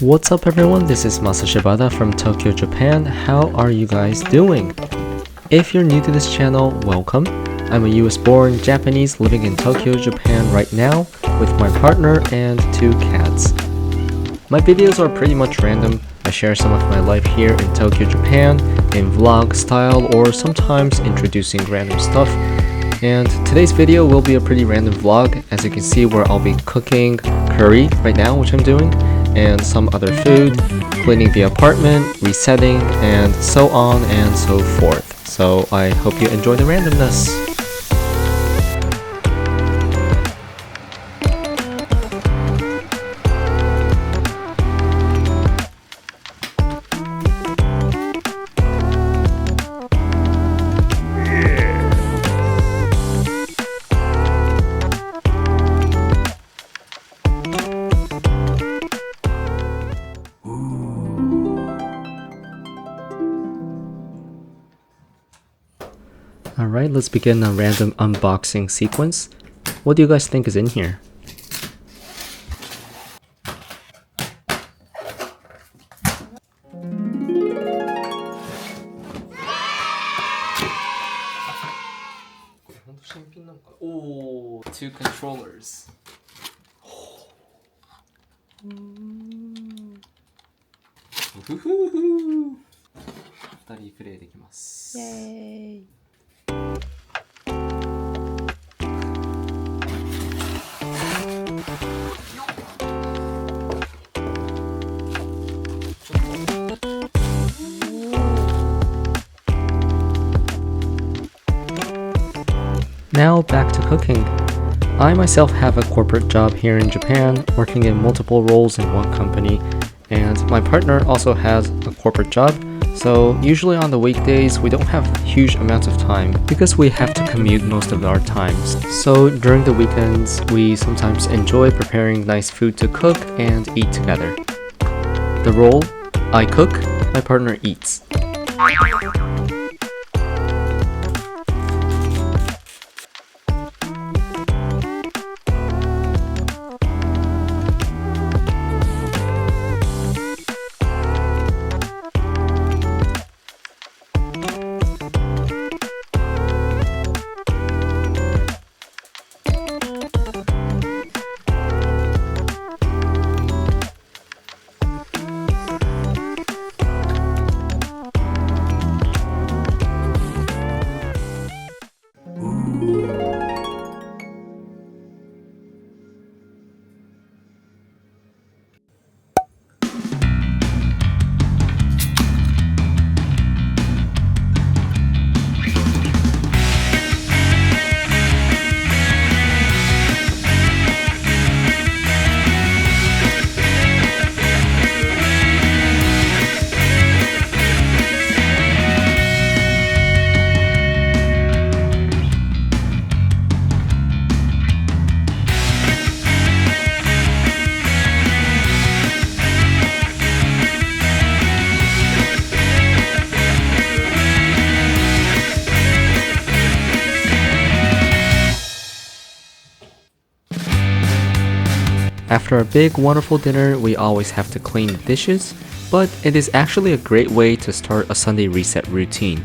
What's up everyone, this is Masa Shibata from Tokyo, Japan. How are you guys doing? If you're new to this channel, welcome. I'm a US born Japanese living in Tokyo, Japan right now with my partner and 2 cats. My videos are pretty much random. I share some of my life here in Tokyo, Japan in vlog style or sometimes introducing random stuff. And today's video will be a pretty random vlog, as you can see where I'll be cooking curry right now, which I'm doing, and some other food, cleaning the apartment, resetting, and so on and so forth. So I hope you enjoy the randomness. Alright, let's begin a random unboxing sequence. What do you guys think is in here? Oh, 2 controllers. 2人プレイできます。イエーイ。Now back to cooking. I myself have a corporate job here in Japan, working in multiple roles in one company, and my partner also has a corporate job, so usually on the weekdays we don't have huge amounts of time because we have to commute most of our times. So during the weekends, we sometimes enjoy preparing nice food to cook and eat together. The role: I cook, my partner eats. After a big wonderful dinner, we always have to clean the dishes, but it is actually a great way to start a Sunday reset routine.